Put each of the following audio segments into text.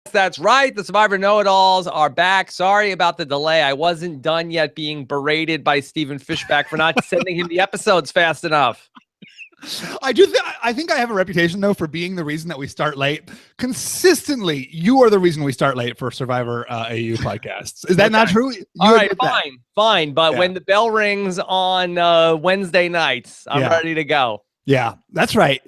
That's right. The Survivor Know-It-Alls are back. Sorry about the delay. I wasn't done yet being berated by Stephen Fishback for not sending him the episodes fast enough. I think I have a reputation, though, for being the reason that we start late. Consistently, you are the reason we start late for Survivor AU podcasts. Is that not true? All right, fine. But when the bell rings on Wednesday nights, I'm ready to go. Yeah, that's right.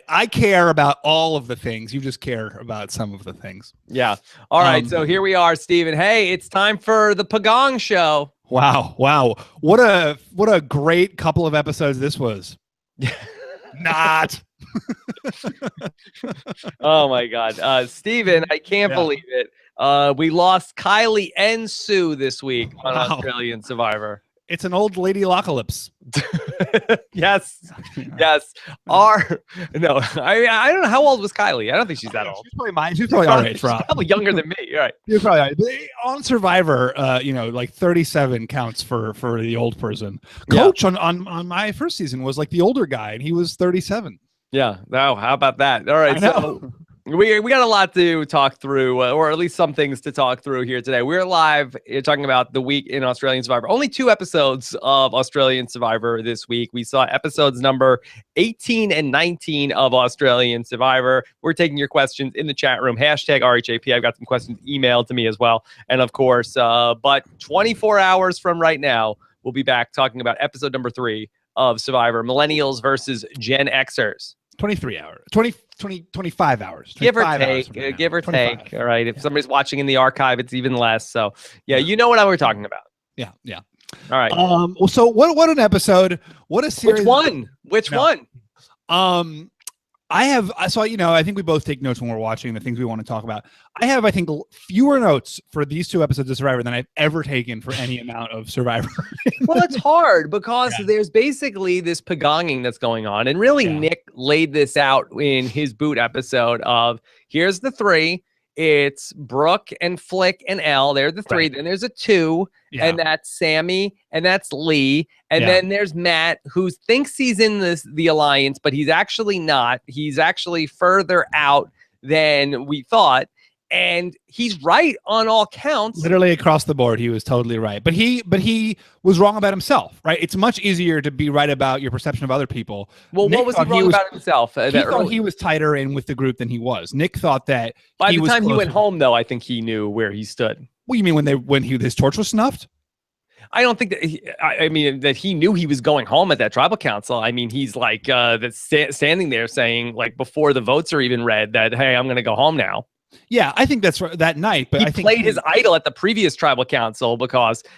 I care about all of the things. You just care about some of the things. Yeah. All right. So here we are, Steven. Hey, it's time for the Pagong Show. Wow. What a great couple of episodes this was. Not. Oh my God. Steven, I can't believe it. We lost Kylie and Sue this week on Australian Survivor. It's an old lady apocalypse. Yes. I don't know, how old was Kylie? I don't think she's that old. She's probably our age, Rob. She's probably younger than me. You're right. You're probably right. On Survivor, like 37 counts for the old person. Coach on my first season was like the older guy, and he was 37. Yeah. No, how about that? All right. So we got a lot to talk through, or at least some things to talk through here today. We're live talking about the week in Australian Survivor. Only 2 episodes of Australian Survivor this week. We saw episodes number 18 and 19 of Australian Survivor. We're taking your questions in the chat room. Hashtag RHAP. I've got some questions emailed to me as well. And of course, but 24 hours from right now, we'll be back talking about episode number 3 of Survivor, Millennials versus Gen Xers. 23 hours, 25 hours. Give or take. Give or take. All right. If somebody's watching in the archive, it's even less. So, you know what we're talking about. Yeah. All right. Well, so what an episode. What a series. Which one? I think we both take notes when we're watching the things we want to talk about. I have, I think, fewer notes for these 2 episodes of Survivor than I've ever taken for any amount of Survivor. Well, it's hard because there's basically this pagonging that's going on. And really, Nick laid this out in his boot episode of, here's the 3. It's Brooke and Flick and Elle. They're the 3. Right. Then there's a 2, and that's Sammy, and that's Lee. And then there's Matt, who thinks he's in the alliance, but he's actually not. He's actually further out than we thought. And he's right on all counts. Literally across the board, he was totally right. But he was wrong about himself, right? It's much easier to be right about your perception of other people. Well, Nick, what was he wrong about himself? He thought he was tighter in with the group than he was. Nick thought that by the time he went home, though, I think he knew where he stood. What do you mean when his torch was snuffed? I don't think that that he knew he was going home at that tribal council. I mean, he's like standing there saying, like, before the votes are even read, that, hey, I'm going to go home now. Yeah, I think that's right, that night. But I think played his idol at the previous tribal council because he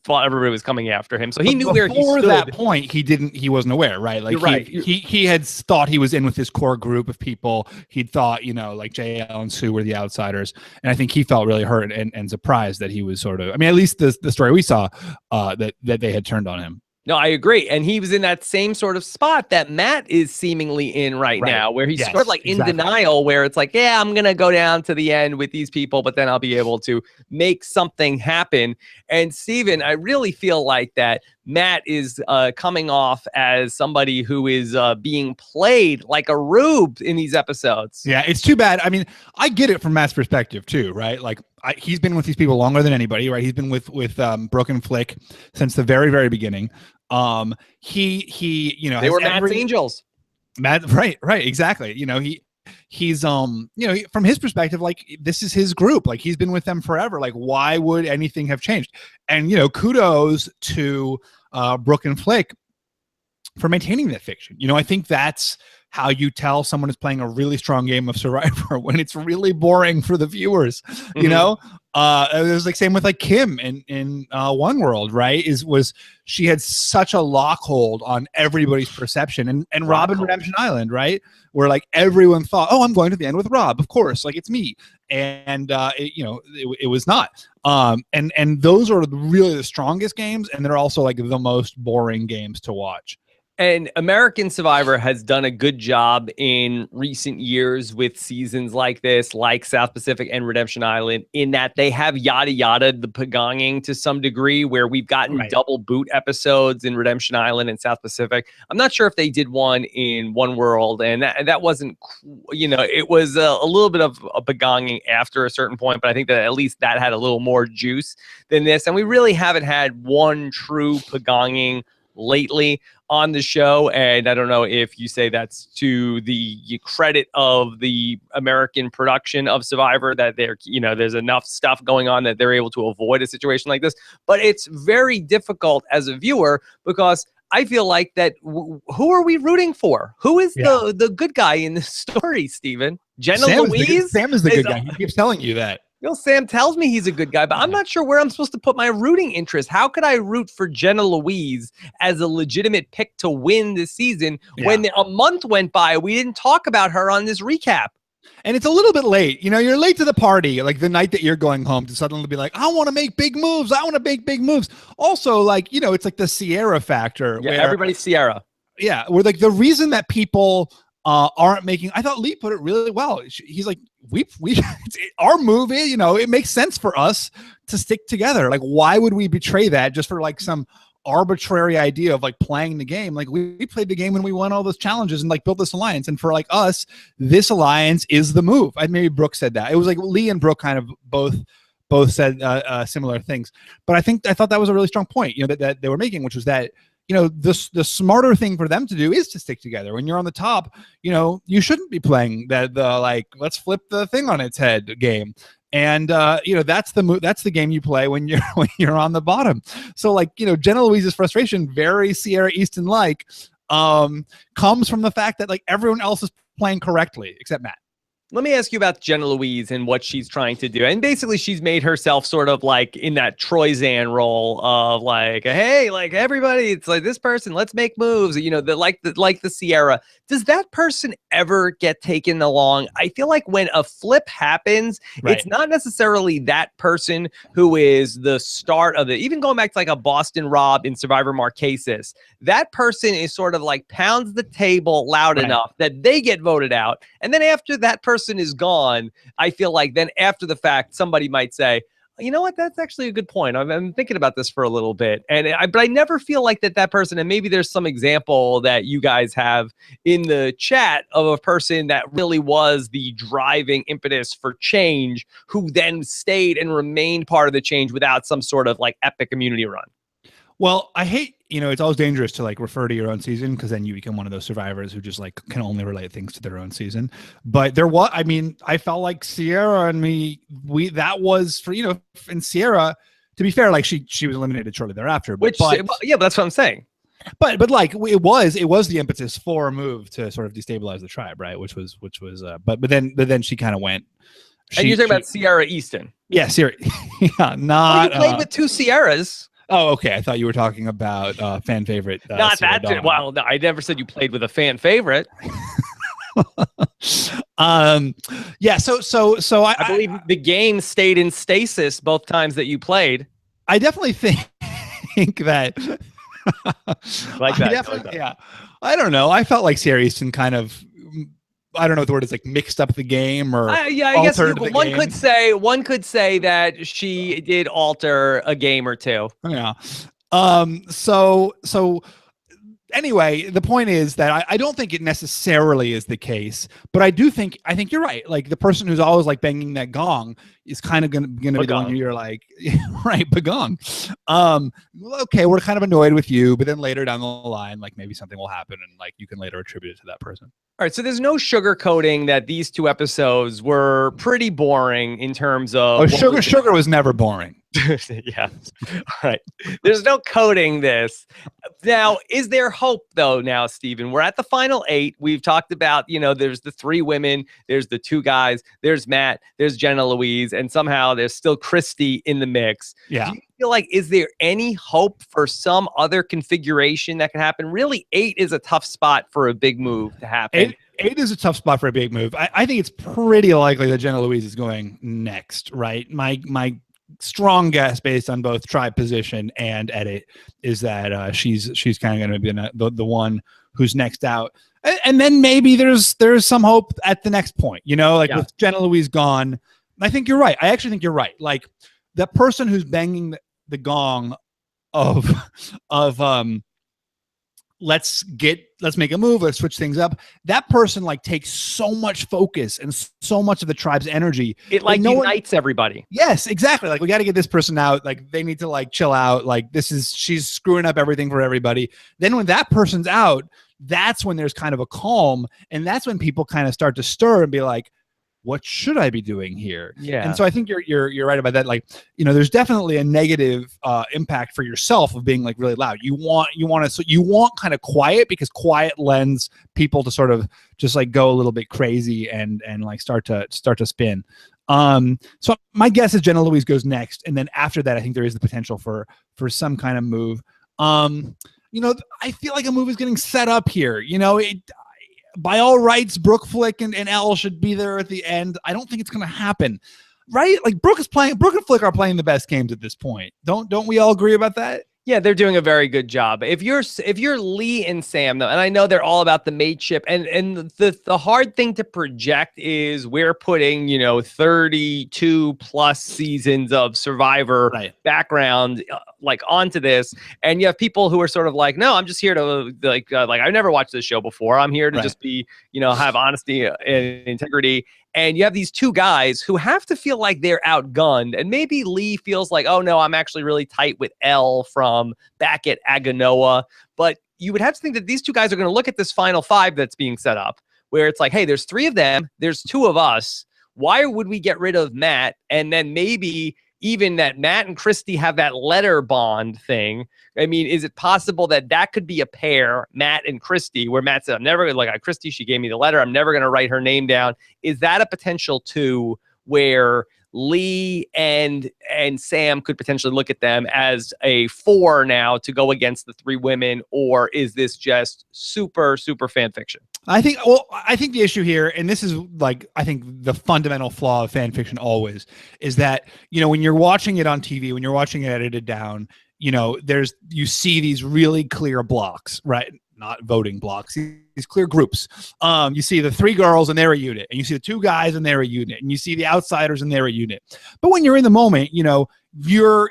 thought everybody was coming after him. So he knew where he stood. Before that point, he wasn't aware, right? Like, right. He had thought he was in with this core group of people. He'd thought, like JL and Sue were the outsiders. And I think he felt really hurt and surprised that he was sort of, at least the story we saw, that they had turned on him. No, I agree. And he was in that same sort of spot that Matt is seemingly in right now, where he's sort of like in denial, where it's like, yeah, I'm going to go down to the end with these people, but then I'll be able to make something happen. And Steven, I really feel like that Matt is coming off as somebody who is being played like a rube in these episodes. Yeah, it's too bad. I mean, I get it from Matt's perspective too, right? Like, he's been with these people longer than anybody, right? He's been with Brooke and Flick since the very, very beginning. He they were Matt's angels. Matt, right, exactly. He's from his perspective, like, this is his group. Like, he's been with them forever. Like, why would anything have changed? And kudos to Brooke and Flick for maintaining that fiction. I think that's how you tell someone is playing a really strong game of Survivor when it's really boring for the viewers. It was like same with like Kim in One World, right? She had such a lock hold on everybody's perception, and Rob in Redemption Island, right? Where like everyone thought, oh, I'm going to the end with Rob, of course, like it's me, and it was not. And those are really the strongest games, and they're also like the most boring games to watch. And American Survivor has done a good job in recent years with seasons like this, like South Pacific and Redemption Island, in that they have yada yada the pagonging to some degree, where we've gotten double boot episodes in Redemption Island and South Pacific. I'm not sure if they did one in One World, and that wasn't, it was a little bit of a pagonging after a certain point, but I think that at least that had a little more juice than this. And we really haven't had one true pagonging lately on the show, and I don't know if you say that's to the credit of the American production of Survivor, that there's enough stuff going on that they're able to avoid a situation like this, but it's very difficult as a viewer, because I feel like that who are we rooting for? Who is the good guy in this story, Steven? Jenna Louise? Sam is the good guy. He keeps telling you that. Sam tells me he's a good guy, but I'm not sure where I'm supposed to put my rooting interest. How could I root for Jenna Louise as a legitimate pick to win this season when a month went by, we didn't talk about her on this recap? And it's a little bit late. You're late to the party, like the night that you're going home, to suddenly be like, I want to make big moves. I want to make big moves. Also, it's like the Sierra factor. Yeah, everybody's Sierra. Yeah, where like the reason that people aren't making, I thought Lee put it really well. He's like, our move is, it makes sense for us to stick together. Like, why would we betray that just for like some arbitrary idea of like playing the game? Like, we played the game when we won all those challenges and like built this alliance. And for like us, this alliance is the move. Maybe Brooke said that. It was like Lee and Brooke kind of both said similar things. But I thought that was a really strong point, that they were making, which was that, the smarter thing for them to do is to stick together. When you're on the top, you shouldn't be playing the like, let's flip the thing on its head game. And that's the move. That's the game you play when you're on the bottom. So like, Jenna Louise's frustration, very Sierra Easton like, comes from the fact that like everyone else is playing correctly except Matt. Let me ask you about Jenna Louise and what she's trying to do. And basically, she's made herself sort of like in that Troyzan role of like, hey, like everybody, it's like this person, let's make moves. Like the Sierra. Does that person ever get taken along? I feel like when a flip happens, it's not necessarily that person who is the start of it. Even going back to like a Boston Rob in Survivor Marquesas, that person is sort of like pounds the table loud enough that they get voted out. And then after that person is gone, I feel like then after the fact, somebody might say, you know what, that's actually a good point. I've been thinking about this for a little bit. But I never feel like that person, and maybe there's some example that you guys have in the chat of a person that really was the driving impetus for change, who then stayed and remained part of the change without some sort of like epic immunity run. Well, I hate, it's always dangerous to like refer to your own season, because then you become one of those survivors who just like can only relate things to their own season. But I felt like Sierra and me, that was for, and Sierra, to be fair, like she was eliminated shortly thereafter. But that's what I'm saying. But like it was the impetus for a move to sort of destabilize the tribe, right? Which was but then she kind of went. And you're talking about Sierra Easton. Yeah, Sierra. Yeah, not. You played with two Sierras. Oh, okay. I thought you were talking about fan favorite. Not that. Well, no, I never said you played with a fan favorite. Yeah. So I believe the game stayed in stasis both times that you played. I definitely think that. Yeah. I don't know. I felt like Sierra Easton kind of. I don't know what the word is, like mixed up the game, or I guess one could say that she did alter a game or two. Yeah. So anyway, the point is that I don't think it necessarily is the case, but I think you're right. Like the person who's always like banging that gong is kind of gonna be the one you're like, right, bagong. Okay, we're kind of annoyed with you, but then later down the line, like maybe something will happen, and like you can later attribute it to that person. All right, so there's no sugarcoating that these two episodes were pretty boring in terms of... Sugar was never boring. Yeah. All right. There's no coding this. Now, is there hope, though, now, Steven? We're at the final 8. We've talked about, there's the 3 women, there's the 2 guys, there's Matt, there's Jenna Louise, and somehow there's still Christy in the mix. Yeah. Do you feel like, is there any hope for some other configuration that can happen? Really, 8 is a tough spot for a big move to happen. 8 is a tough spot for a big move. I think it's pretty likely that Jenna Louise is going next, right? My strong guess, based on both tribe position and edit, is that she's kind of going to be the one who's next out. And then maybe there's some hope at the next point, like with Jenna Louise gone. I think you're right. I actually think you're right. Like that person who's banging the gong of let's make a move, let's switch things up. That person like takes so much focus and so much of the tribe's energy. It like unites everybody. Yes, exactly. Like we got to get this person out. Like they need to like chill out. Like she's screwing up everything for everybody. Then when that person's out, that's when there's kind of a calm, and that's when people kind of start to stir and be like, what should I be doing here? Yeah. And so I think you're right about that. Like, there's definitely a negative impact for yourself of being like really loud. You want kind of quiet, because quiet lends people to sort of just like go a little bit crazy and like start to spin. So my guess is Jenna Louise goes next, and then after that, I think there is the potential for some kind of move. I feel like a move is getting set up here. By all rights, Brooke Flick and Elle should be there at the end. I don't think it's going to happen, right? Like Brooke and Flick are playing the best games at this point. Don't we all agree about that? Yeah, they're doing a very good job. If you're Lee and Sam though, and I know they're all about the mateship, and the hard thing to project is we're putting 32 plus seasons of Survivor background like onto this, and you have people who are sort of like, no, I'm just here to like I've never watched this show before. I'm here to just be have honesty and integrity. And you have these two guys who have to feel like they're outgunned. And maybe Lee feels like, oh, no, I'm actually really tight with Elle from back at Aganoa. But you would have to think that these two guys are going to look at this final five that's being set up, where it's like, hey, there's three of them. There's two of us. Why would we get rid of Matt? And then maybe even that Matt and Christy have that letter bond thing. I mean, is it possible that could be a pair, Matt and Christy, where Matt said, I'm never going to, Christy, she gave me the letter, I'm never going to write her name down. Is that a potential too, where Lee and Sam could potentially look at them as a 4 now to go against the 3 women? Or is this just super, super fan fiction? I think the issue here, and this is like, I think the fundamental flaw of fan fiction always, is that, when you're watching it on TV, when you're watching it edited down, you see these really clear blocks, right? Not voting blocks, these clear groups. You see the 3 girls and they're a unit, and you see the 2 guys and they're a unit, and you see the outsiders and they're a unit. But when you're in the moment, you're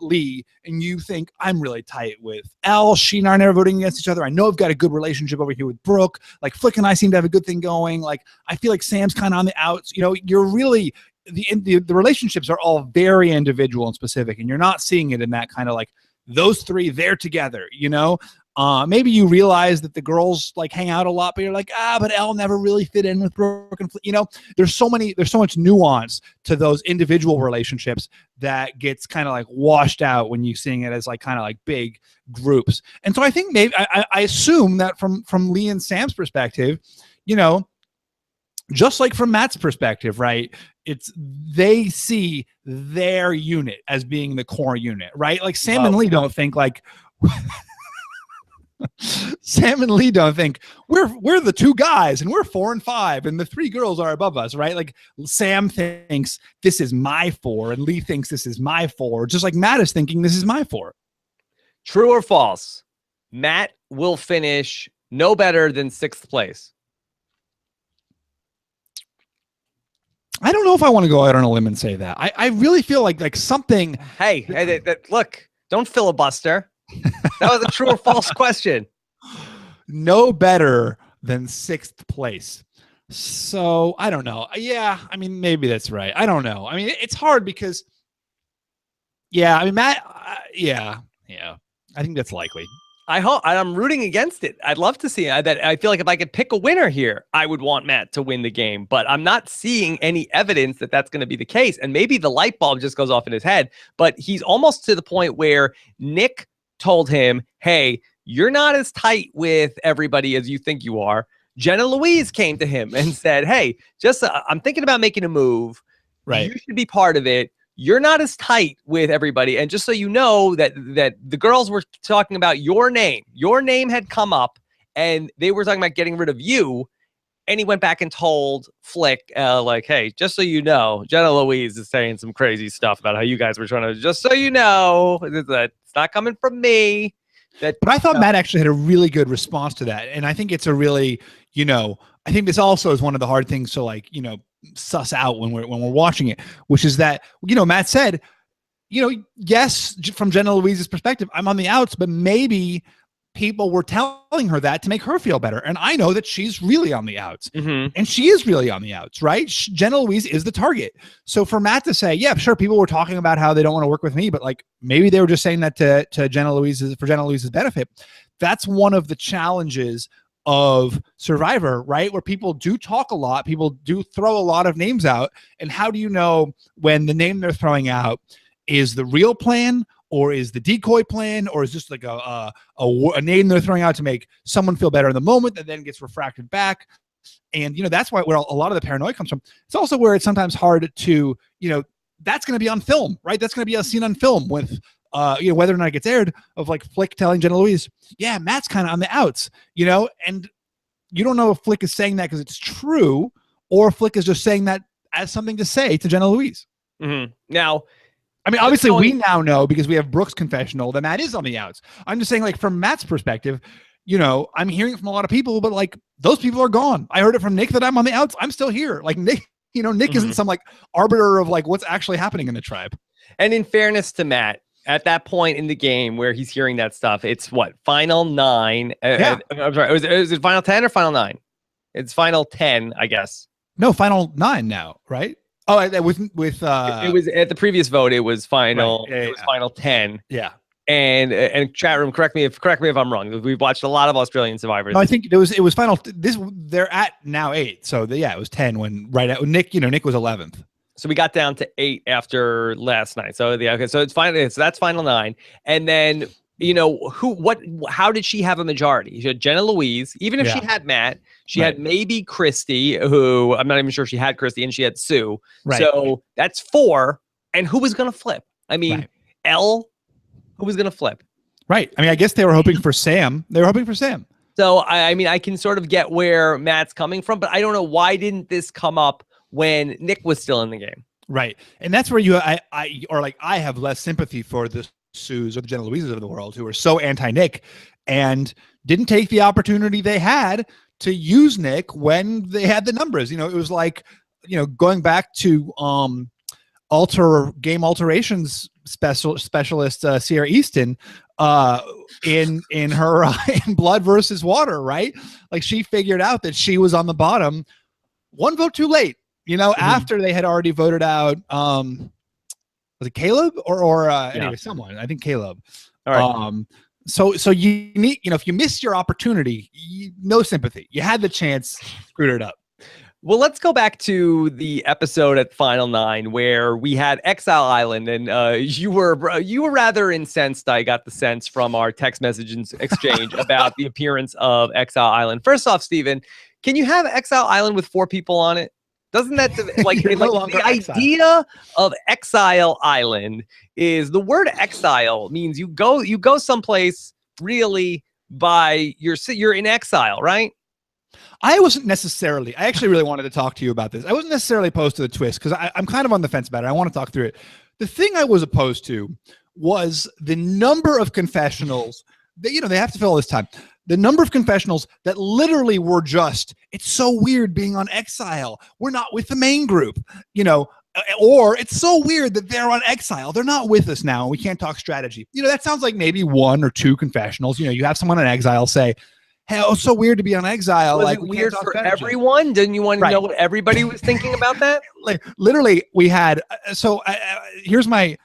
Lee, and you think, I'm really tight with Elle. She and I are never voting against each other. I know I've got a good relationship over here with Brooke. Like Flick and I seem to have a good thing going. Like I feel like Sam's kind of on the outs. You're really the relationships are all very individual and specific, and you're not seeing it in that kind of like those 3, they're together. Maybe you realize that the girls like hang out a lot, but you're like, but Elle never really fit in with Brooke and Flick. There's so much nuance to those individual relationships that gets kind of like washed out when you're seeing it as like kind of like big groups. And so I think maybe I assume that from Lee and Sam's perspective, just like from Matt's perspective, right? They see their unit as being the core unit, right? Like Sam and Lee don't think like Sam and Lee don't think we're the 2 guys and we're 4 and 5 and the 3 girls are above us, right? Like Sam thinks this is my 4 and Lee thinks this is my 4, just like Matt is thinking this is my 4. True or false? Matt will finish no better than 6th place. I don't know if I want to go out on a limb and say that. I really feel like something. Hey, look, don't filibuster. That was a true or false question. No better than 6th place. So I don't know. Yeah, I mean, maybe that's right. I don't know. I mean, it's hard because, Matt, I think that's likely. I'm rooting against it. I'd love to see that. I feel like if I could pick a winner here, I would want Matt to win the game, but I'm not seeing any evidence that that's going to be the case. And maybe the light bulb just goes off in his head, but he's almost to the point where Nick told him, hey, you're not as tight with everybody as you think you are. Jenna Louise came to him and said, hey, I'm thinking about making a move. Right. You should be part of it. You're not as tight with everybody. And just so you know that the girls were talking about your name had come up and they were talking about getting rid of you. And he went back and told Flick, like, hey, just so you know, Jenna Louise is saying some crazy stuff about how you guys were trying to, just so you know, it's not coming from me. But I thought Matt actually had a really good response to that. And I think it's a really, I think this also is one of the hard things to like, suss out when we're watching it, which is that, Matt said, yes, from Jenna Louise's perspective, I'm on the outs, but maybe people were telling her that to make her feel better. And I know that she's really on the outs, and she is really on the outs, right? Jenna Louise is the target. So for Matt to say, yeah, sure, people were talking about how they don't want to work with me, but like maybe they were just saying that to Jenna Louise's, for Jenna Louise's benefit. That's one of the challenges of Survivor, right? Where people do talk a lot, people do throw a lot of names out. And how do you know when the name they're throwing out is the real plan, or is the decoy plan, or is just like a name they're throwing out to make someone feel better in the moment that then gets refracted back? And, that's where a lot of the paranoia comes from. It's also where it's sometimes hard to, that's going to be on film, right? That's going to be a scene on film with, whether or not it gets aired, of like Flick telling Jenna Louise, yeah, Matt's kind of on the outs, and you don't know if Flick is saying that because it's true, or Flick is just saying that as something to say to Jenna Louise. Now, I mean, obviously we now know because we have Brooke's confessional that Matt is on the outs. I'm just saying, like, from Matt's perspective, I'm hearing from a lot of people, but like those people are gone. I heard it from Nick that I'm on the outs. I'm still here. Like Nick, Nick isn't some like arbiter of like what's actually happening in the tribe. And in fairness to Matt, at that point in the game where he's hearing that stuff, it's what, final 9? Yeah. I'm sorry. Is it final 10 or final 9? It's final 10, I guess. No, final 9 now, right? Oh, with it was at the previous vote. It was final. Right. Yeah, it was final 10. Yeah. And chat room, correct me if I'm wrong. We've watched a lot of Australian Survivors. No, I think it was final. They're at now 8. So it was 10 when Nick. Nick was 11th. So we got down to 8 after last night. So okay. So it's final. So that's final 9. And then how did she have a majority? She had Jenna Louise. Even if she had Matt, she had maybe Christy, who I'm not even sure she had Christy, and she had Sue. Right. So that's 4. And who was going to flip? I mean, Elle, who was going to flip? Right. I mean, I guess they were hoping for Sam. So, I mean, I can sort of get where Matt's coming from, but I don't know, why didn't this come up when Nick was still in the game? Right. And that's where I have less sympathy for the Sues or the Jenna Louises of the world who are so anti-Nick and didn't take the opportunity they had to use Nick when they had the numbers. It was like, going back to game alterations specialist Sierra Easton in her in Blood versus Water, right? Like she figured out that she was on the bottom one vote too late, after they had already voted out was it Caleb or anyway, someone, I think Caleb. All right. So you need, if you miss your opportunity, no sympathy. You had the chance, screwed it up. Well, let's go back to the episode at Final 9 where we had Exile Island, and you were rather incensed. I got the sense from our text messages exchange about the appearance of Exile Island. First off, Steven, can you have Exile Island with 4 people on it? Doesn't that like the idea of Exile Island is the word exile means you go someplace really by you're in exile, right? I actually really wanted to talk to you about this. I wasn't necessarily opposed to the twist because I'm kind of on the fence about it. I want to talk through it. The thing I was opposed to was the number of confessionals that, they have to fill all this time. The number of confessionals that literally were just, it's so weird being on exile. We're not with the main group, or it's so weird that they're on exile. They're not with us now. And we can't talk strategy. That sounds like maybe 1 or 2 confessionals. You have someone on exile say, hey, it's so weird to be on exile. Was it weird for everyone? Didn't you want to know what everybody was thinking about that? Like literally we had, here's my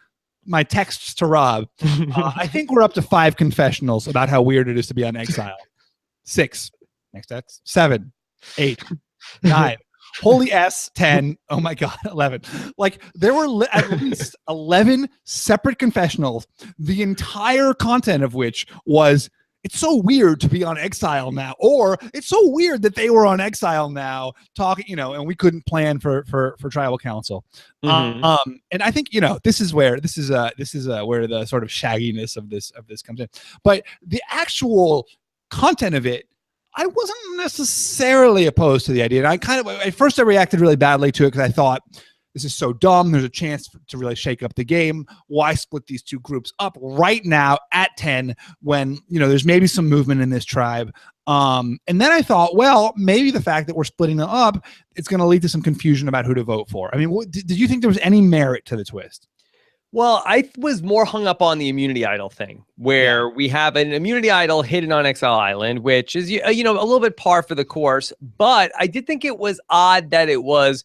texts to Rob. I think we're up to 5 confessionals about how weird it is to be on exile. 6. Next text. 7. 8. 9. Holy S. 10. Oh my God. 11. Like there were at least 11 separate confessionals, the entire content of which was, it's so weird to be on exile now, or it's so weird that they were on exile now talking, and we couldn't plan for tribal council. And I think, this is where the sort of shagginess of this comes in. But the actual content of it, I wasn't necessarily opposed to the idea. And at first I reacted really badly to it because I thought this is so dumb. There's a chance to really shake up the game. Why split these two groups up right now at 10 when, there's maybe some movement in this tribe? And then I thought, well, maybe the fact that we're splitting them up, it's going to lead to some confusion about who to vote for. I mean, did you think there was any merit to the twist? Well, I was more hung up on the immunity idol thing, where we have an immunity idol hidden on Exile Island, which is, a little bit par for the course. But I did think it was odd that it was,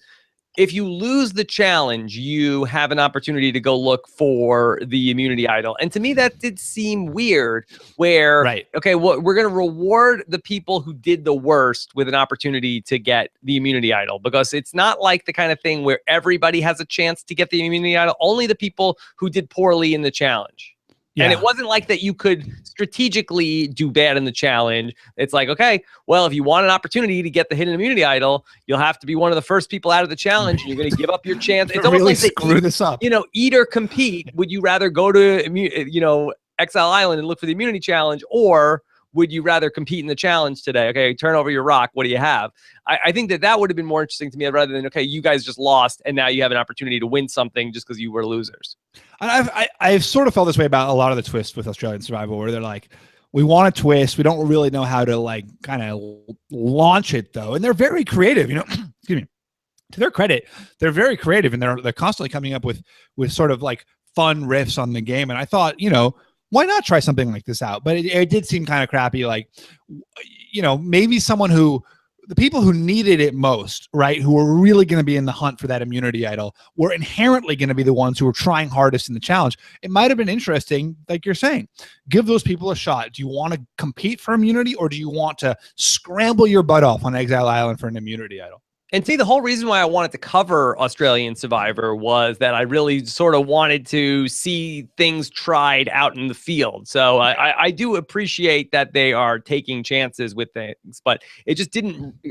if you lose the challenge, you have an opportunity to go look for the immunity idol. And to me, that did seem weird, where, okay, well, we're going to reward the people who did the worst with an opportunity to get the immunity idol, because it's not like the kind of thing where everybody has a chance to get the immunity idol, only the people who did poorly in the challenge. Yeah. And it wasn't like that you could strategically do bad in the challenge. It's like, okay, well, if you want an opportunity to get the hidden immunity idol, you'll have to be one of the first people out of the challenge, and you're going to give up your chance. It's almost really like screw this up. Eat or compete. Would you rather go to, Exile Island and look for the immunity challenge, or would you rather compete in the challenge today? Okay, turn over your rock. What do you have? I think that would have been more interesting to me, rather than, okay, you guys just lost and now you have an opportunity to win something just because you were losers. And I've sort of felt this way about a lot of the twists with Australian Survival, where they're like, we want a twist. We don't really know how to kind of launch it though. And they're very creative, excuse me, to their credit, they're very creative, and they're constantly coming up with sort of like fun riffs on the game. And I thought, why not try something like this out? But it did seem kind of crappy. Like, maybe the people who needed it most, right, who were really going to be in the hunt for that immunity idol, were inherently going to be the ones who were trying hardest in the challenge. It might have been interesting, like you're saying, give those people a shot. Do you want to compete for immunity, or do you want to scramble your butt off on Exile Island for an immunity idol? And see, the whole reason why I wanted to cover Australian Survivor was that I really sort of wanted to see things tried out in the field. So I do appreciate that they are taking chances with things, but it just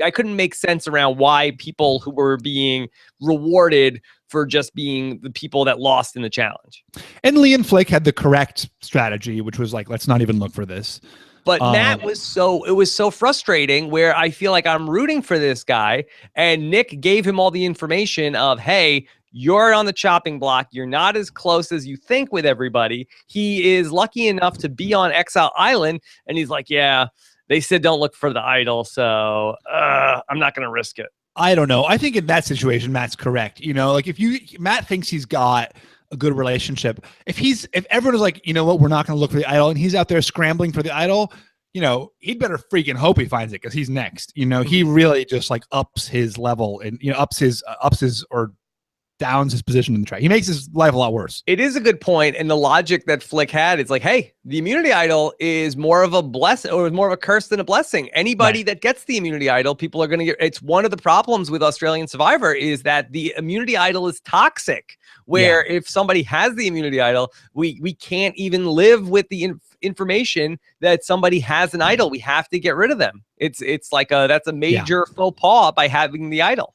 I couldn't make sense around why people who were being rewarded for just being the people that lost in the challenge. And Lee and Flick had the correct strategy, which was like, let's not even look for this. But Matt was so frustrating, where I feel like I'm rooting for this guy, and Nick gave him all the information of, hey, you're on the chopping block. You're not as close as you think with everybody. He is lucky enough to be on Exile Island, and he's like, yeah, they said don't look for the idol, so I'm not going to risk it. I don't know. I think in that situation, Matt's correct. Like if Matt thinks he's got a good relationship, if everyone is like, we're not going to look for the idol, and he's out there scrambling for the idol, he'd better freaking hope he finds it, because he's next. He really just like ups his level, and ups his or downs his position in the track. He makes his life a lot worse. It is a good point, and the logic that Flick had, it's like, hey, the immunity idol is more of a blessing, or more of a curse than a blessing. Anybody that gets the immunity idol, people are going to get. It's one of the problems with Australian Survivor, is that the immunity idol is toxic, where if somebody has the immunity idol, we can't even live with the information that somebody has an idol. We have to get rid of them. It's like that's a major faux pas by having the idol.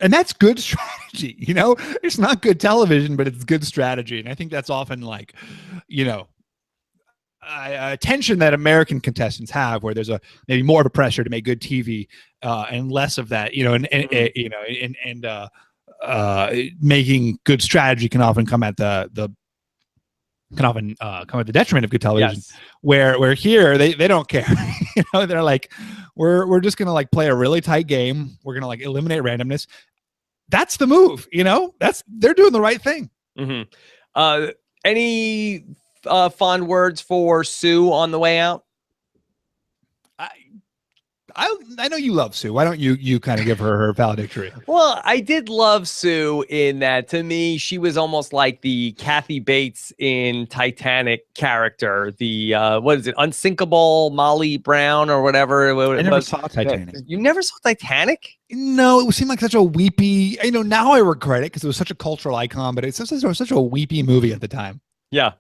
And that's good strategy. It's not good television, but it's good strategy. And I think that's often like, a tension that American contestants have, where there's maybe more of a pressure to make good TV, and less of that, making good strategy can often come at the detriment of good television. Yes. Where here they don't care. They're like, we're just gonna like play a really tight game. We're gonna like eliminate randomness. That's the move. They're doing the right thing. Mm-hmm. Any fond words for Sue on the way out? I know you love Sue. Why don't you kind of give her valedictory? Well, I did love Sue in that, to me, she was almost like the Kathy Bates in Titanic character. The what is it? Unsinkable Molly Brown or whatever. I never saw Titanic. You never saw Titanic? No, it seemed like such a weepy. Now I regret it, because it was such a cultural icon, but it's such a weepy movie at the time. Yeah.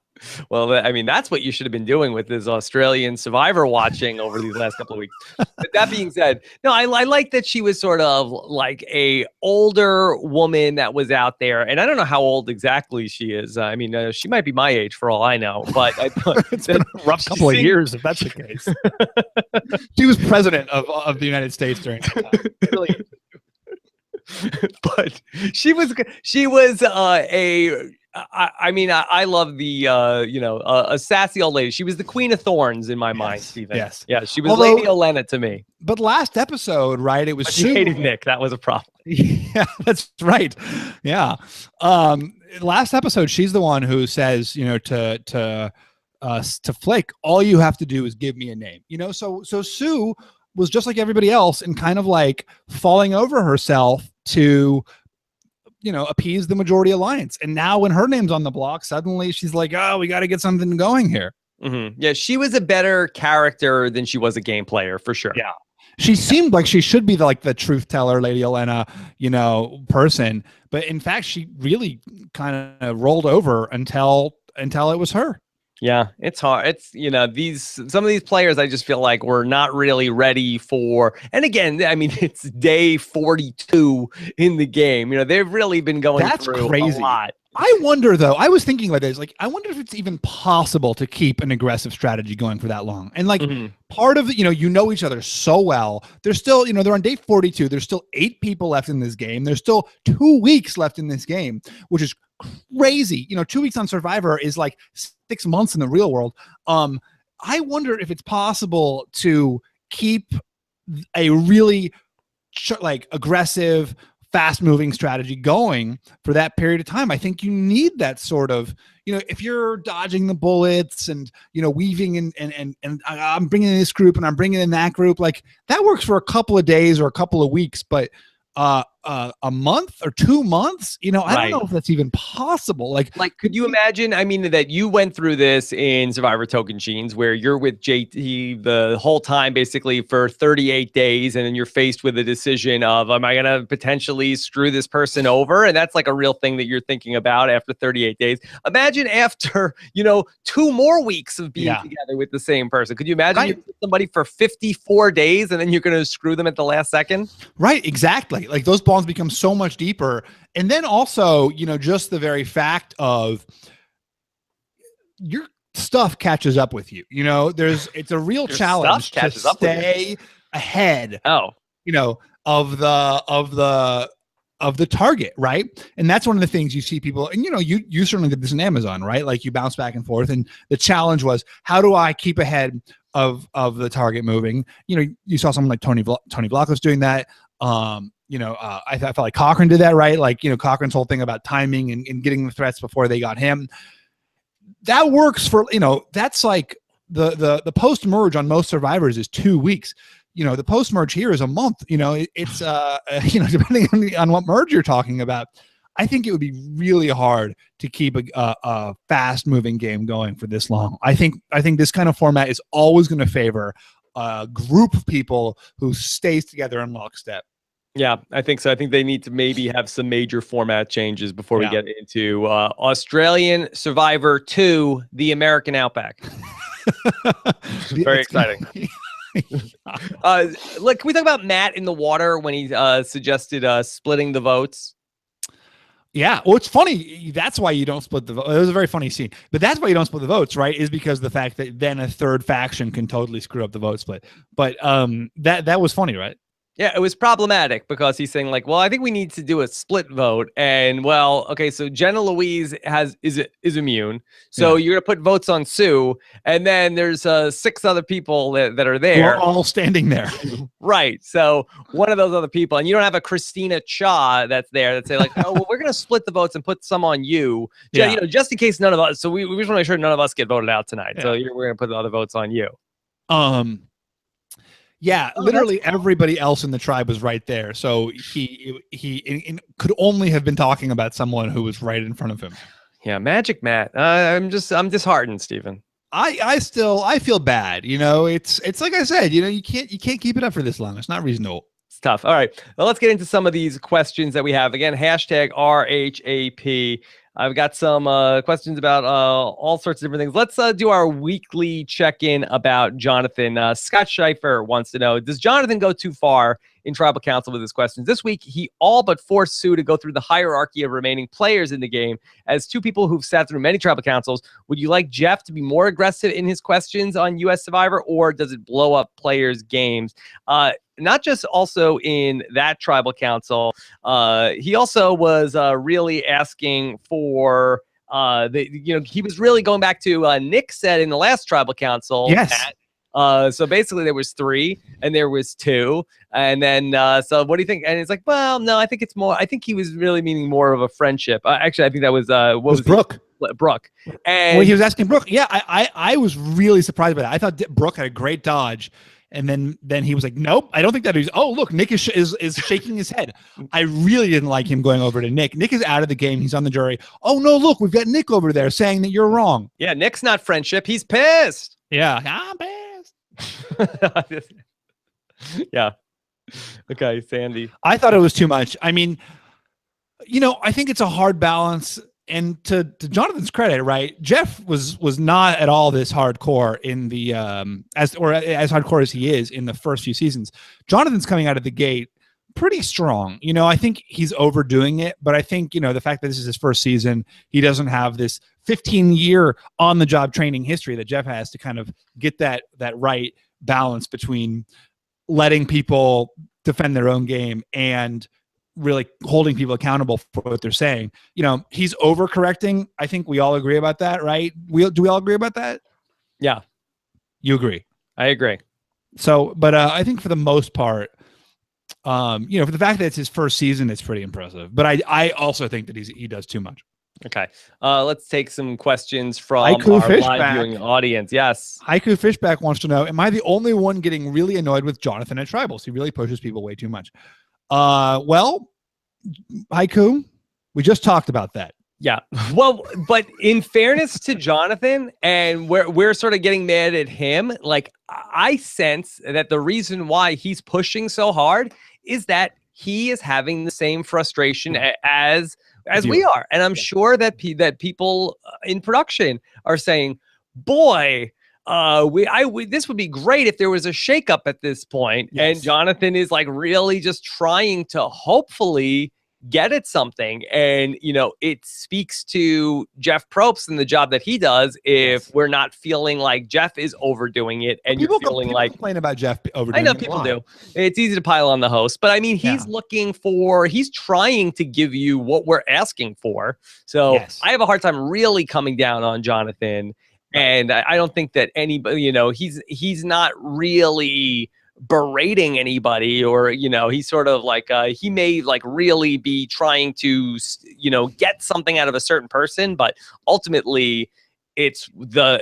Well, I mean, that's what you should have been doing with this Australian Survivor watching over these last couple of weeks. But that being said, no, I like that she was sort of like a older woman that was out there. And I don't know how old exactly she is. I mean, she might be my age for all I know. But I thought it's been a rough couple of years, if that's the case. She was president of the United States during that time. Really. but she was I mean, I love the, a sassy old lady. She was the Queen of Thorns in my mind, Stephen. Yes. Yeah, she was Lady Olenna to me. But last episode, right, it was She hated Nick. That was a problem. Yeah, that's right. Yeah. Last episode, she's the one who says, to Flake, all you have to do is give me a name. So Sue was just like everybody else and kind of like falling over herself to appease the majority alliance. And now when her name's on the block, suddenly she's like, oh, we got to get something going here. Mm-hmm. Yeah, she was a better character than she was a game player, for sure. Yeah. She seemed like she should be the truth teller, Lady Olenna, person. But in fact, she really kind of rolled over until it was her. Yeah, it's hard. It's, some of these players, I just feel like we're not really ready for. And again, I mean, it's day 42 in the game. They've really been going through a lot. I wonder, though, I was thinking about this, I wonder if it's even possible to keep an aggressive strategy going for that long. And part of, you know each other so well. There's still, they're on day 42. There's still 8 people left in this game. There's still 2 weeks left in this game, which is crazy. 2 weeks on Survivor is like 6 months in the real world. I wonder if it's possible to keep a really aggressive, fast-moving strategy going for that period of time. I think you need that sort of, if you're dodging the bullets and, weaving and I'm bringing in this group and I'm bringing in that group, that works for a couple of days or a couple of weeks, but a month or 2 months, I don't know if that's even possible. Like, could you imagine? I mean, that you went through this in Survivor Tocantins, where you're with JT the whole time, basically for 38 days, and then you're faced with a decision of, am I going to potentially screw this person over? And that's like a real thing that you're thinking about after 38 days. Imagine after, 2 more weeks of being together with the same person. Could you imagine you're with somebody for 54 days and then you're going to screw them at the last second? Right, exactly. Like those bonds become so much deeper. And then also, just the very fact of your stuff catches up with you. It's a real challenge to stay ahead. Of the target, right? And that's one of the things you see people, and you certainly did this in Amazon, right? Like you bounce back and forth, and the challenge was, how do I keep ahead of the target moving? You saw someone like Tony Vlok was doing that. I felt like Cochran did that, right? Like, Cochran's whole thing about timing and getting the threats before they got him. That works for, that's like the post-merge on most Survivors is 2 weeks. The post-merge here is a month. It's, depending on what merge you're talking about, I think it would be really hard to keep a fast-moving game going for this long. I think this kind of format is always going to favor a group of people who stays together in lockstep. Yeah, I think so. I think they need to maybe have some major format changes before we get into Australian Survivor 2, the American Outback. Very exciting. Look, can we talk about Matt in the water when he suggested splitting the votes? Yeah. Well, it's funny. That's why you don't split the vote. It was a very funny scene, but that's why you don't split the votes, right? Is because the fact that then a third faction can totally screw up the vote split. But that was funny, right? Yeah, it was problematic because he's saying like, well, I think we need to do a split vote. And well, okay, so Jenna Louise is immune. So you're going to put votes on Sue. And then there's 6 other people that are there. We're all standing there. Right. So one of those other people, and you don't have a Christina Cha that's there that say like, oh, well, we're going to split the votes and put some on you. Yeah. Just in case none of us. So we just want to make sure none of us get voted out tonight. Yeah. So we're going to put the other votes on you. Yeah, literally everybody else in the tribe was right there. So he could only have been talking about someone who was right in front of him. Yeah, Magic Matt. I'm disheartened, Stephen. I feel bad. It's like I said, you can't keep it up for this long. It's not reasonable. It's tough. All right. Well, let's get into some of these questions that we have. Again, hashtag RHAP. I've got some questions about all sorts of different things. Let's do our weekly check-in about Jonathan. Scott Schieffer wants to know, does Jonathan go too far in Tribal Council with his questions. This week, he all but forced Sue to go through the hierarchy of remaining players in the game. As two people who've sat through many Tribal Councils, would you like Jeff to be more aggressive in his questions on U.S. Survivor, or does it blow up players' games? Not just also in that Tribal Council, he also was really asking for he was really going back to Nick said in the last Tribal Council. Yes. So basically there was 3 and there was 2. And then, so what do you think? And it's like, well, no, I think it's more, I think he was really meaning more of a friendship. Actually, I think that was, what was Brooke. Brooke. And well, he was asking Brooke. Yeah. I was really surprised by that. I thought Brooke had a great dodge. And then he was like, nope, I don't think that is. Oh, look, Nick is shaking his head. I really didn't like him going over to Nick. Nick is out of the game. He's on the jury. Oh, no, look, we've got Nick over there saying that you're wrong. Yeah, Nick's not friendship. He's pissed. Yeah, I'm pissed. Yeah. Okay, Sandy. I thought it was too much. I mean, I think it's a hard balance. And to Jonathan's credit, right? Jeff was not at all this hardcore in the as hardcore as he is in the first few seasons. Jonathan's coming out of the gate pretty strong. I think he's overdoing it, but I think, the fact that this is his first season, he doesn't have this 15-year on-the-job training history that Jeff has to kind of get that right balance between letting people defend their own game and really holding people accountable for what they're saying. He's overcorrecting. I think we all agree about that, right? Do we all agree about that? Yeah. You agree? I agree. So, but I think for the most part, for the fact that it's his first season, it's pretty impressive. But I also think that he does too much. Okay. Let's take some questions from Haiku our live viewing audience. Yes. Haiku Fishback wants to know, am I the only one getting really annoyed with Jonathan at Tribals? He really pushes people way too much. Well, Haiku, we just talked about that. Yeah. Well, but in fairness to Jonathan, and we're sort of getting mad at him, like I sense that the reason why he's pushing so hard is that he is having the same frustration as we are. And I'm sure that people in production are saying, boy, this would be great if there was a shakeup at this point. Yes. And Jonathan is like really just trying to hopefully get at something. And, it speaks to Jeff Probst and the job that he does if we're not feeling like Jeff is overdoing it and you're feeling like complain about Jeff overdoing it. I know people do. It's easy to pile on the host, but I mean, he's he's trying to give you what we're asking for. So I have a hard time really coming down on Jonathan. And I don't think that anybody, he's not really berating anybody, or he's sort of like he may like really be trying to get something out of a certain person, but ultimately it's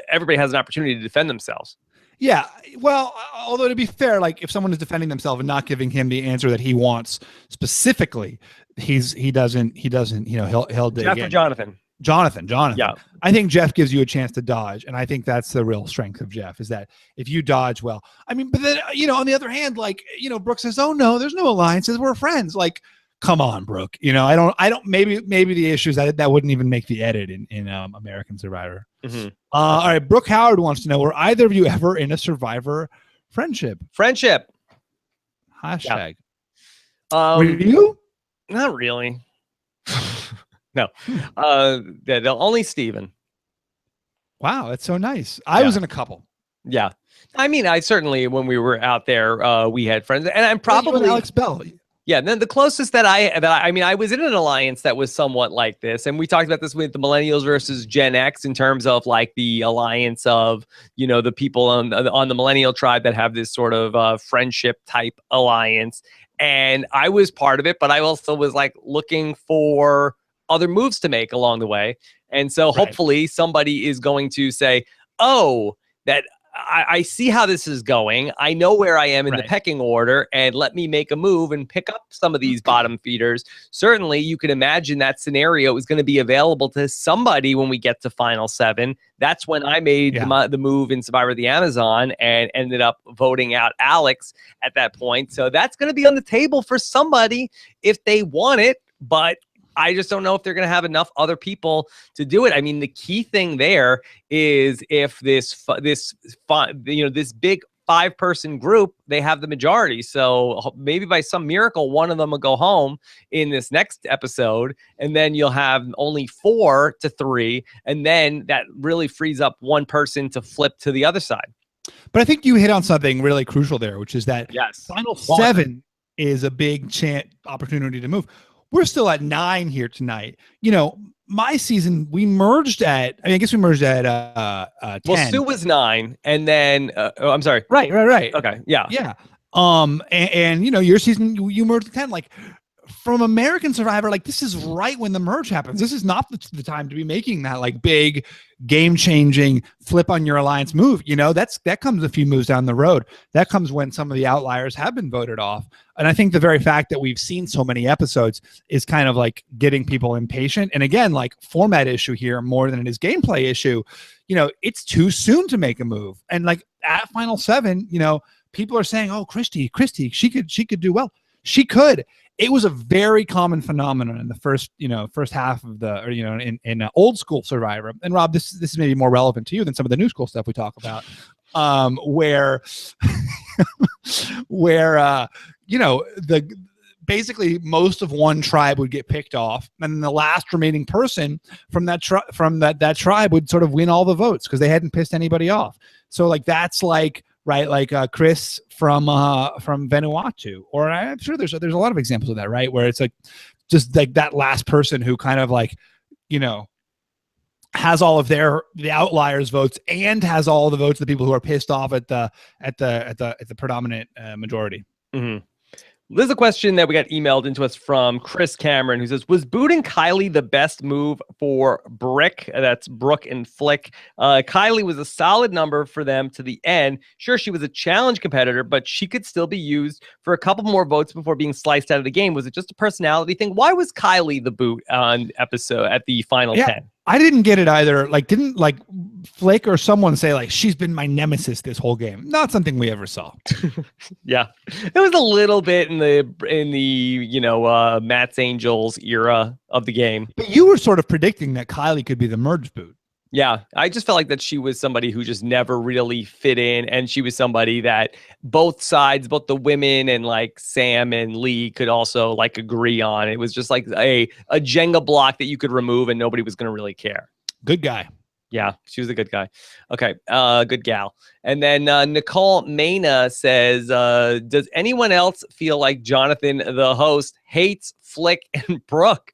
everybody has an opportunity to defend themselves. Yeah, well, although to be fair, like if someone is defending themselves and not giving him the answer that he wants specifically, he doesn't he'll dig Jeff in. Or Jonathan. Yeah. I think Jeff gives you a chance to dodge. And I think that's the real strength of Jeff, is that if you dodge well, I mean, but then, on the other hand, like, Brooke says, oh no, there's no alliances. We're friends. Like, come on, Brooke. I don't, maybe the issue is that wouldn't even make the edit in American Survivor. Mm-hmm. All right. Brooke Howard wants to know, were either of you ever in a Survivor friendship? Hashtag. Yeah. Were you? Not really. No, only Steven. Wow, that's so nice. I was in a couple. Yeah, I mean, I certainly, when we were out there, we had friends, and I'm probably Alex Bell. Yeah, then the closest that I was in an alliance that was somewhat like this, and we talked about this with the Millennials versus Gen X in terms of like the alliance of the people on the Millennial tribe that have this sort of friendship type alliance, and I was part of it, but I also was like looking for other moves to make along the way. And so hopefully somebody is going to say, oh, that I see how this is going. I know where I am in the pecking order, and let me make a move and pick up some of these bottom feeders. Certainly, you can imagine that scenario is going to be available to somebody when we get to Final 7. That's when I made the move in Survivor of the Amazon and ended up voting out Alex at that point. So that's going to be on the table for somebody if they want it, but I just don't know if they're going to have enough other people to do it. I mean, the key thing there is if this big 5-person group, they have the majority. So maybe by some miracle, one of them will go home in this next episode, and then you'll have only 4 to 3, and then that really frees up one person to flip to the other side. But I think you hit on something really crucial there, which is that final 7 is a big opportunity to move. We're still at 9 here tonight. My season, we merged at, I guess we merged at 10. Well, Sue was 9, and then I'm sorry. Right. Okay, yeah. And your season, you merged at 10. Like, from American Survivor, like, this is right when the merge happens. This is not the time to be making that like big game-changing flip on your alliance move. That comes a few moves down the road. That comes when some of the outliers have been voted off. And I think the very fact that we've seen so many episodes is kind of like getting people impatient. And again, like, format issue here more than it is gameplay issue. It's too soon to make a move. And like at final 7, people are saying, "Oh, Christy, she could do well." She could. It was a very common phenomenon in the first half of the, or in old school Survivor. And Rob, this is maybe more relevant to you than some of the new school stuff we talk about, where basically most of one tribe would get picked off, and then the last remaining person from that tribe would sort of win all the votes because they hadn't pissed anybody off. So like that's like. Right, like Chris from Vanuatu, or I'm sure there's a lot of examples of that, right? Where it's like just like that last person who kind of like, has all of the outliers votes and has all the votes of the people who are pissed off at the predominant majority. Mm-hmm. There's a question that we got emailed into us from Chris Cameron, who says, was booting Kylie the best move for Brick? That's Brooke and Flick. Kylie was a solid number for them to the end. Sure, she was a challenge competitor, but she could still be used for a couple more votes before being sliced out of the game. Was it just a personality thing? Why was Kylie the boot on episode at the final 10? I didn't get it either. Like, didn't like Flick or someone say like she's been my nemesis this whole game? Not something we ever saw. Yeah, it was a little bit in the Matt's Angels era of the game. But you were sort of predicting that Kylie could be the merge boot. Yeah, I just felt like that she was somebody who just never really fit in, and she was somebody that both sides, both the women and like Sam and Lee, could also like agree on. It was just like a Jenga block that you could remove and nobody was going to really care. Good guy. Yeah, she was a good guy. Okay, good gal. And then Nicole Maina says, does anyone else feel like Jonathan, the host, hates Flick and Brooke?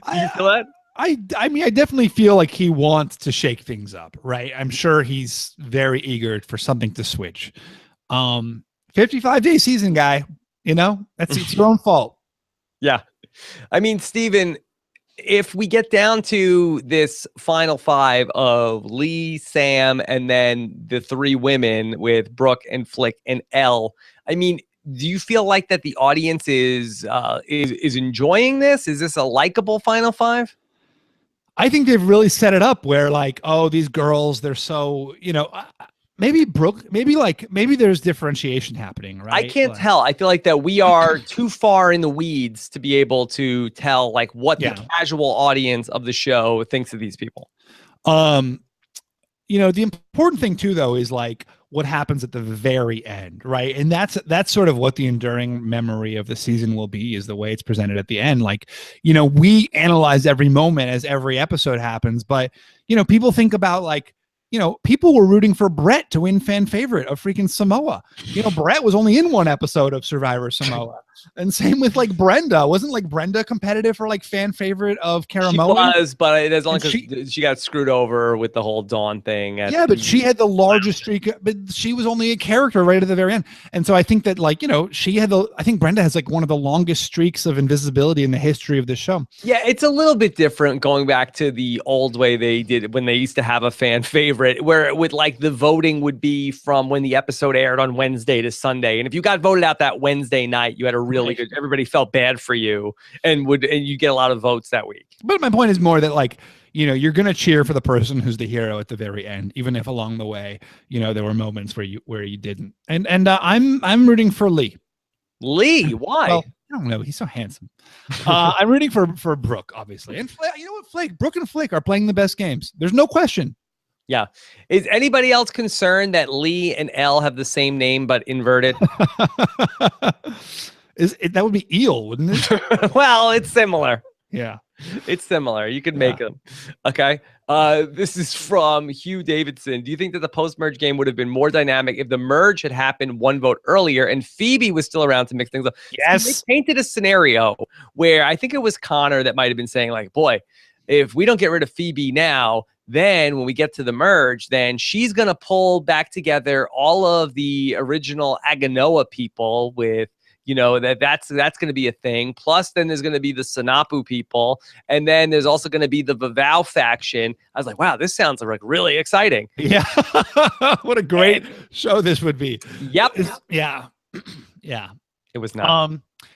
Do you feel that? I mean, I definitely feel like he wants to shake things up, right? I'm sure he's very eager for something to switch. 55-day season, guy, it's your own fault. Yeah. I mean, Steven, if we get down to this final 5 of Lee, Sam, and then the 3 women with Brooke and Flick and Elle, I mean, do you feel like that the audience is enjoying this? Is this a likable final 5? I think they've really set it up where like, oh, these girls, they're so, maybe Brooke, maybe there's differentiation happening, right? I can't tell. I feel like that we are too far in the weeds to be able to tell like what the casual audience of the show thinks of these people. The important thing too, though, is like what happens at the very end, right? And that's sort of what the enduring memory of the season will be, is the way it's presented at the end. Like, we analyze every moment as every episode happens, but people think about like, people were rooting for Brett to win fan favorite of freaking Samoa. Brett was only in one episode of Survivor Samoa. And same with like Brenda. Wasn't like Brenda competitive for like fan favorite of Karamoa? She was, but it is only because she got screwed over with the whole Dawn thing. But she had the largest streak, but she was only a character right at the very end. And so I think that like, I think Brenda has like one of the longest streaks of invisibility in the history of the show. Yeah, it's a little bit different going back to the old way they did it when they used to have a fan favorite, where it would like the voting would be from when the episode aired on Wednesday to Sunday. And if you got voted out that Wednesday night, you had a really good, everybody felt bad for you and you get a lot of votes that week. But my point is more that like, you're going to cheer for the person who's the hero at the very end, even if along the way, there were moments where you didn't. And I'm rooting for Lee. Lee, why? Well, I don't know. He's so handsome. I'm rooting for Brooke, obviously. And you know what, Flake, Brooke and Flick are playing the best games. There's no question. Yeah. Is anybody else concerned that Lee and Elle have the same name but inverted? That would be Eel, wouldn't it? Well, it's similar. Yeah. It's similar. You could make them. Okay. This is from Hugh Davidson. Do you think that the post-merge game would have been more dynamic if the merge had happened one vote earlier and Phoebe was still around to mix things up? Yes. So they painted a scenario where I think it was Connor that might have been saying, like, boy, if we don't get rid of Phoebe now, then when we get to the merge, then she's going to pull back together all of the original Aganoa people with, that's going to be a thing. Plus, then there's going to be the Sanapu people. And then there's also going to be the Vavau faction. I was like, wow, this sounds like really exciting. Yeah. What a great show this would be. Yep. Yeah. Yeah. It was not.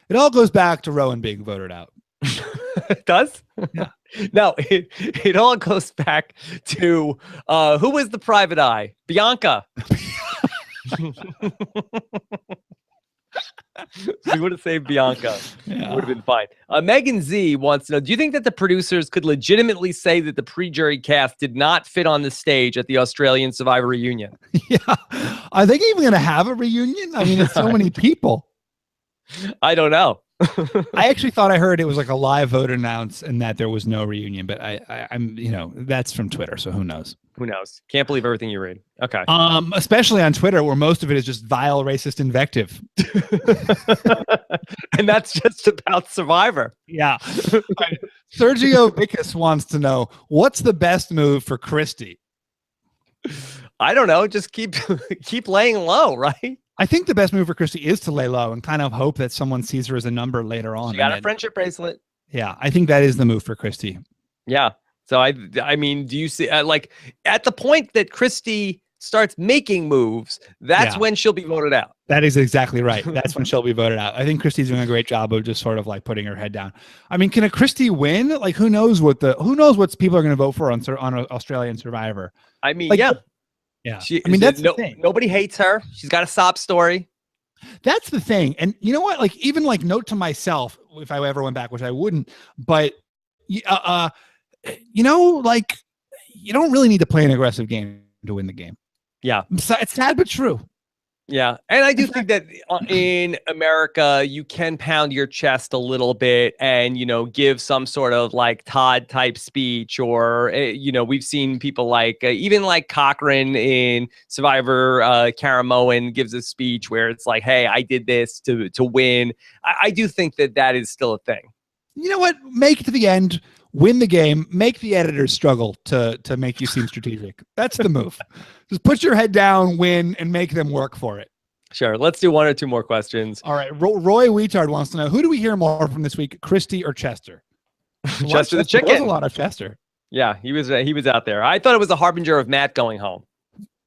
It all goes back to Rowan being voted out. It does? Yeah. No, it all goes back to who was the private eye? Bianca. We would have saved Bianca. Yeah. It would have been fine. Megan Z wants to know, do you think that the producers could legitimately say that the pre-jury cast did not fit on the stage at the Australian Survivor reunion? Yeah. Are they even going to have a reunion? I mean, it's so many people. I don't know. I actually thought I heard it was like a live vote announce and that there was no reunion, but I'm that's from Twitter, so who knows? Who knows? Can't believe everything you read. Okay. Especially on Twitter, where most of it is just vile, racist invective. And that's just about Survivor. Yeah. Sergio Vicus wants to know, what's the best move for Christy? I don't know. Just keep laying low, right? I think the best move for Christy is to lay low and kind of hope that someone sees her as a number later on. She got a friendship bracelet. Yeah, I think that is the move for Christy. Yeah. So I mean, do you see like at the point that Christy starts making moves, that's when she'll be voted out. That is exactly right. That's when she'll be voted out. I think Christy's doing a great job of just sort of like putting her head down. I mean, can a Christy win? Like, who knows what people are going to vote for on Australian Survivor? I mean, like, yeah. I mean, that's the thing. Nobody hates her. She's got a sob story. That's the thing. And you know what? Like, even like note to myself, if I ever went back, which I wouldn't, but like you don't really need to play an aggressive game to win the game. Yeah. It's sad, but true. Yeah. And I do think that in America, you can pound your chest a little bit and, give some sort of like Todd type speech or, we've seen people like even like Cochran in Survivor, Karamoan gives a speech where it's like, hey, I did this to win. I do think that is still a thing. You know what? Make it to the end, win the game, make the editors struggle to make you seem strategic. That's the move. Just put your head down, win, and make them work for it. Sure. Let's do one or two more questions. All right. Roy Weetard wants to know, who do we hear more from this week, Christy or Chester? Chester the chicken. There was a lot of Chester. Yeah, he was out there. I thought it was a harbinger of Matt going home.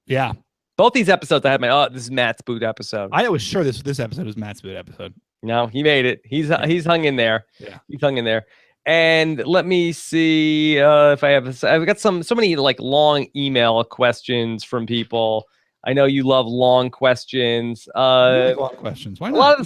Yeah. Both these episodes I had this is Matt's boot episode. I was sure this episode was Matt's boot episode. No, he made it. He's hung in there. Yeah. He's hung in there. And let me see if I've got so many like long email questions from people. I know you love long questions. Long questions. Why not? A lot of the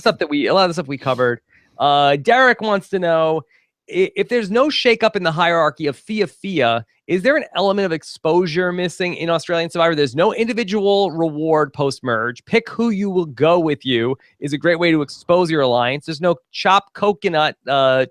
stuff we covered. Derek wants to know if there's no shakeup in the hierarchy of Fia, is there an element of exposure missing in Australian Survivor? There's no individual reward post-merge. Pick who you will go with you is a great way to expose your alliance. There's no chop coconut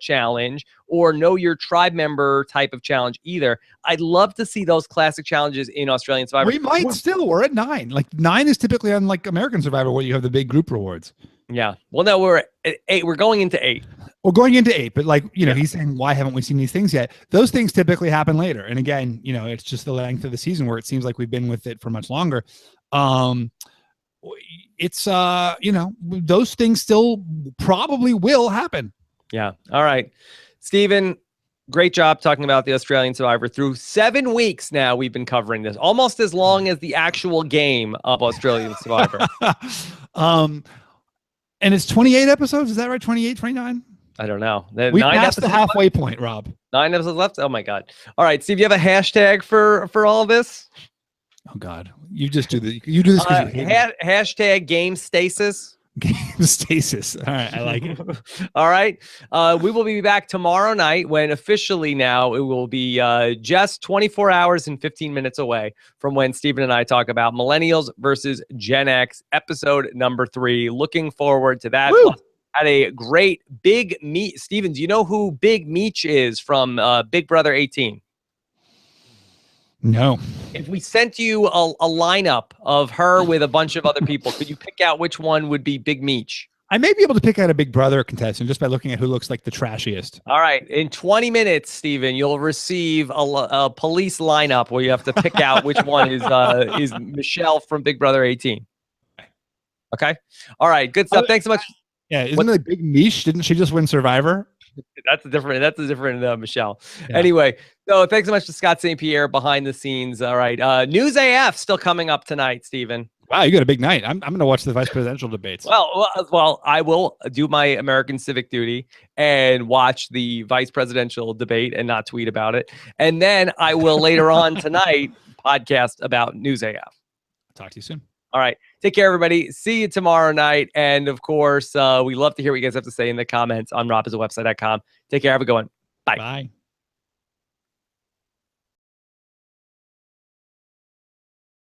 challenge or know your tribe member type of challenge either. I'd love to see those classic challenges in Australian Survivor. We might still. We're at 9. Like 9 is typically on like American Survivor where you have the big group rewards. Yeah. Well, no, we're at 8. We're going into 8. We're going into 8, but like, he's saying, why haven't we seen these things yet? Those things typically happen later. And again, it's just the length of the season where it seems like we've been with it for much longer. It's, those things still probably will happen. Yeah. All right. Steven, great job talking about the Australian Survivor. Through 7 weeks now, we've been covering this, almost as long as the actual game of Australian Survivor. And it's 28 episodes. Is that right? 28, 29? I don't know. We passed the halfway point, Rob. 9 episodes left. Oh my God. All right, Steve, you have a hashtag for all of this? Oh God, you just do this. You do this. Hashtag game stasis. Game stasis. All right, I like it. All right. We will be back tomorrow night when officially now it will be just 24 hours and 15 minutes away from when Stephen and I talk about Millennials versus Gen X, episode number 3. Looking forward to that. Woo! Had a great Big Meech. Stephen, do you know who Big Meech is from Big Brother 18? No. If we sent you a lineup of her with a bunch of other people, could you pick out which one would be Big Meech? I may be able to pick out a Big Brother contestant just by looking at who looks like the trashiest. All right. In 20 minutes, Stephen, you'll receive a police lineup where you have to pick out which one is Michelle from Big Brother 18. Okay. All right. Good stuff. Thanks so much. Yeah. Isn't it Big Mish? Didn't she just win Survivor? That's a different Michelle. Yeah. Anyway, so thanks so much to Scott St. Pierre behind the scenes. All right. News AF still coming up tonight, Stephen. Wow, you got a big night. I'm going to watch the vice presidential debates. Well, I will do my American civic duty and watch the vice presidential debate and not tweet about it. And then I will later on tonight podcast about News AF. Talk to you soon. All right. Take care, everybody. See you tomorrow night. And of course, we love to hear what you guys have to say in the comments on RHAP.website.com. Take care. Have a good one. Bye. Bye.